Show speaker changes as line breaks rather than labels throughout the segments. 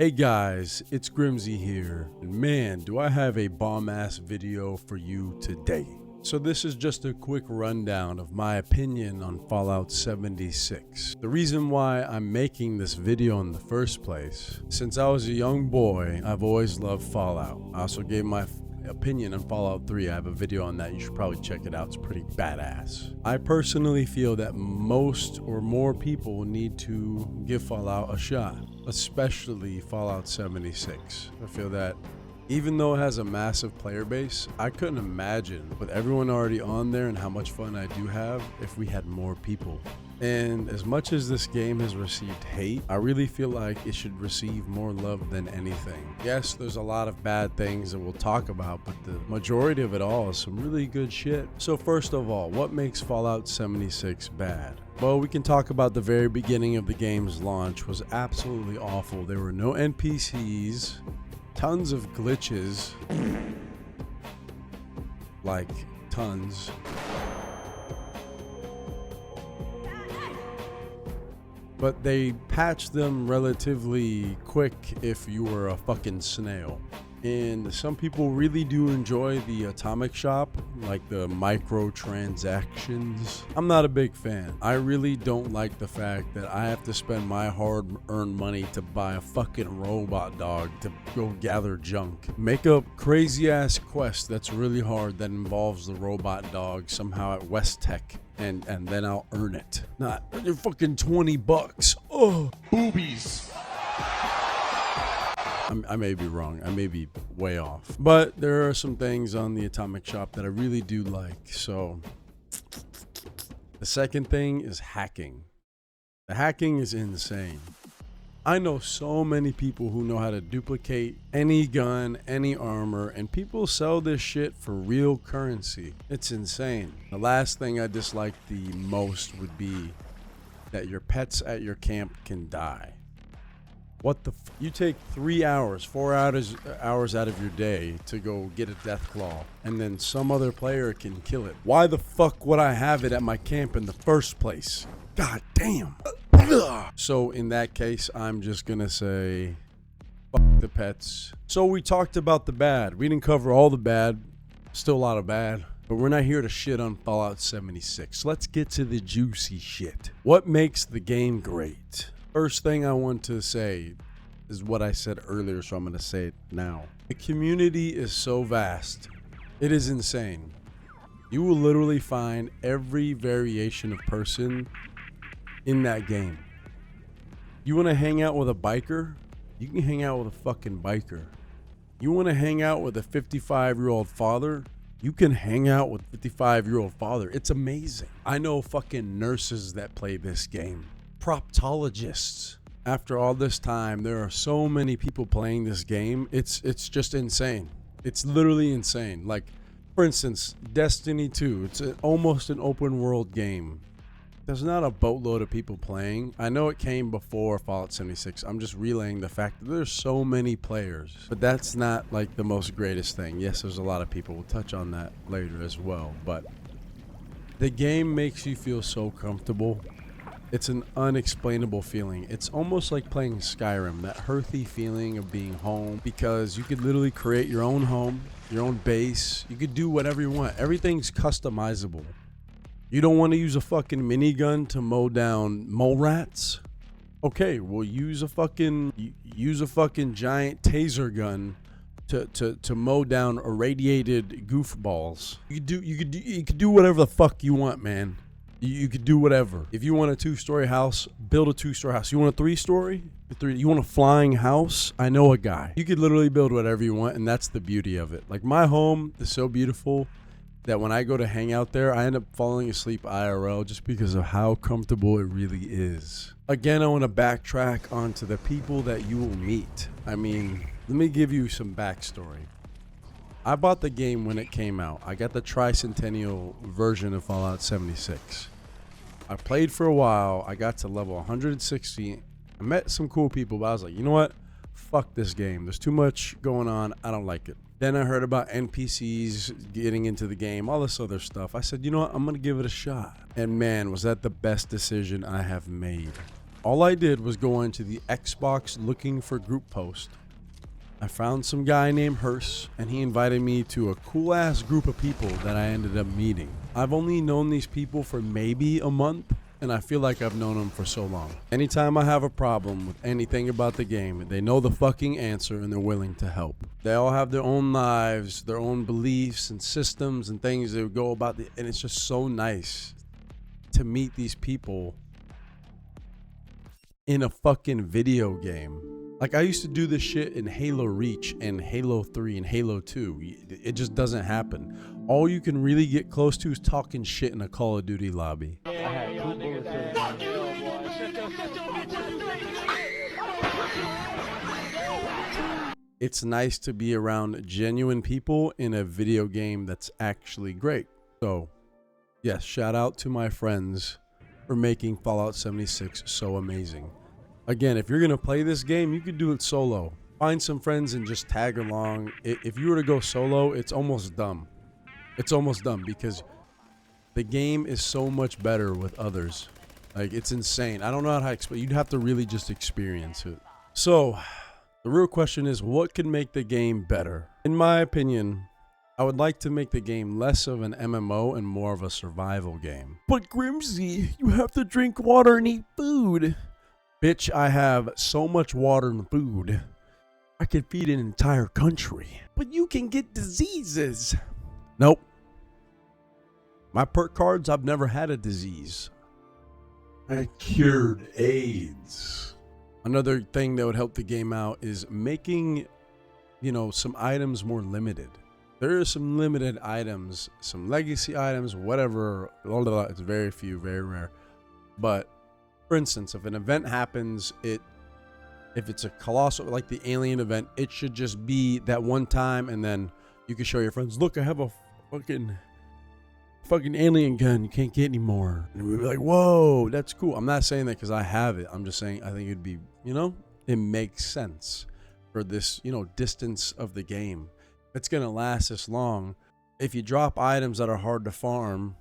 Hey guys, it's Grimmzy here, and man, do I have a bomb-ass video for you today. So this is just a quick rundown of my opinion on Fallout 76. The reason why I'm making this video in the first place, since I was a young boy, I've always loved Fallout. I also gave my opinion on Fallout 3. I have a video on that. You should probably check it out. It's pretty badass. I personally feel that most or more people need to give Fallout a shot, especially Fallout 76. I feel that even though it has a massive player base, I couldn't imagine with everyone already on there and how much fun I do have if we had more people. And as much as this game has received hate, I really feel like it should receive more love than anything. Yes, there's a lot of bad things that we'll talk about, but the majority of it all is some really good shit. So first of all, what makes Fallout 76 bad? Well, we can talk about the very beginning of the game's launch was absolutely awful. There were no NPCs, tons of glitches, like tons. But they patched them relatively quick if you were a fucking snail. And some people really do enjoy the atomic shop, like the microtransactions. I'm not a big fan. I really don't like the fact that I have to spend my hard-earned money to buy a fucking robot dog to go gather junk. Make a crazy-ass quest that's really hard that involves the robot dog somehow at West Tech. And then I'll earn it. Not fucking $20. Oh, boobies. I may be wrong. I may be way off. But there are some things on the atomic shop that I really do like. So the second thing is hacking. The hacking is insane. I know so many people who know how to duplicate any gun, any armor, and people sell this shit for real currency. It's insane. The last thing I dislike the most would be that your pets at your camp can die. What the you take 3 hours, 4 hours out of your day to go get a death claw, and then some other player can kill it. Why the fuck would I have it at my camp in the first place? God damn. So in that case, I'm just gonna say fuck the pets. So we talked about the bad. We didn't cover all the bad. Still a lot of bad. But we're not here to shit on Fallout 76. Let's get to the juicy shit. What makes the game great? First thing I want to say is what I said earlier, so I'm going to say it now. The community is so vast. It is insane. You will literally find every variation of person in that game. You want to hang out with a biker? You can hang out with a fucking biker. You want to hang out with a 55-year-old father? You can hang out with a 55-year-old father. It's amazing. I know fucking nurses that play this game. Proctologists. After all this time, there are so many people playing this game. It's just insane. It's literally insane. Like, for instance, Destiny 2. It's almost an open world game. There's not a boatload of people playing. I know it came before Fallout 76. I'm just relaying the fact that there's so many players. But that's not like the most greatest thing. Yes, there's a lot of people. We'll touch on that later as well. But the game makes you feel so comfortable. It's an unexplainable feeling. It's almost like playing Skyrim, that earthy feeling of being home, because you could literally create your own home, your own base. You could do whatever you want. Everything's customizable. You don't want to use a fucking minigun to mow down mole rats? Okay, well use a fucking giant taser gun to mow down irradiated goofballs. You could do whatever the fuck you want, man. You could do whatever. If you want a 2-story house, build a 2-story house. You want a 3-story? You want a flying house? I know a guy. You could literally build whatever you want, and that's the beauty of it. Like, my home is so beautiful that when I go to hang out there, I end up falling asleep IRL just because of how comfortable it really is. Again, I want to backtrack onto the people that you will meet. I mean, let me give you some backstory. I bought the game when it came out. I got the tricentennial version of Fallout 76. I played for a while. I got to level 160. I met some cool people, but I was like, you know what? Fuck this game. There's too much going on. I don't like it. Then I heard about NPCs getting into the game, all this other stuff. I said, you know what? I'm going to give it a shot. And man, was that the best decision I have made. All I did was go into the Xbox looking for group post. I found some guy named Hearst, and he invited me to a cool ass group of people that I ended up meeting. I've only known these people for maybe a month, and I feel like I've known them for so long. Anytime I have a problem with anything about the game, they know the fucking answer and they're willing to help. They all have their own lives, their own beliefs and systems and things they go about, and it's just so nice to meet these people in a fucking video game. Like, I used to do this shit in Halo Reach and Halo 3 and Halo 2. It just doesn't happen. All you can really get close to is talking shit in a Call of Duty lobby. It's nice to be around genuine people in a video game that's actually great. So, yes, shout out to my friends for making Fallout 76 so amazing. Again, if you're going to play this game, you could do it solo. Find some friends and just tag along. If you were to go solo, it's almost dumb. It's almost dumb because the game is so much better with others. Like, it's insane. I don't know how to explain. You'd have to really just experience it. So, the real question is, what could make the game better? In my opinion, I would like to make the game less of an MMO and more of a survival game. But Grimmzy, you have to drink water and eat food. Bitch, I have so much water and food, I could feed an entire country. But you can get diseases. Nope. My perk cards, I've never had a disease. I cured AIDS. Another thing that would help the game out is making, some items more limited. There are some limited items, some legacy items, whatever. It's very few, very rare. But for instance, if an event happens, if it's a colossal, like the alien event, it should just be that one time, and then you can show your friends, look, I have a fucking alien gun you can't get anymore. And we'd be like, whoa, that's cool. I'm not saying that because I have it. I'm just saying I think it'd be, it makes sense for this, distance of the game. If it's going to last this long, if you drop items that are hard to farm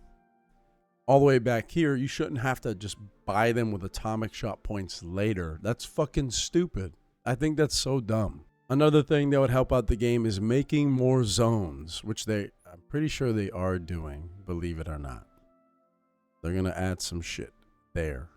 all the way back here, you shouldn't have to just buy them with atomic shot points later. That's fucking stupid. I think that's so dumb. Another thing that would help out the game is making more zones, which I'm pretty sure they are doing, believe it or not. They're going to add some shit there.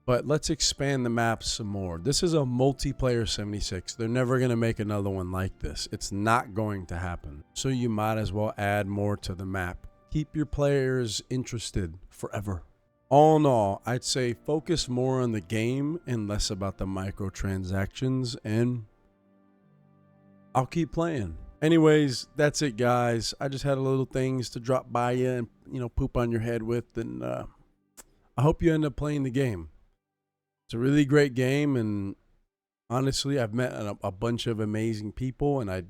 But let's expand the map some more. This is a multiplayer 76. They're never going to make another one like this. It's not going to happen. So you might as well add more to the map. Keep your players interested forever. All in all, I'd say focus more on the game and less about the microtransactions, and I'll keep playing. Anyways, that's it, guys. I just had a little things to drop by you and, poop on your head with, and I hope you end up playing the game. It's a really great game, and honestly, I've met a bunch of amazing people, and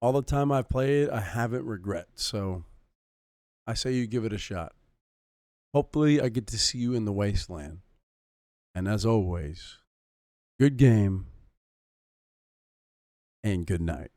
all the time I've played, I haven't regret. So I say you give it a shot. Hopefully, I get to see you in the wasteland. And as always, good game and good night.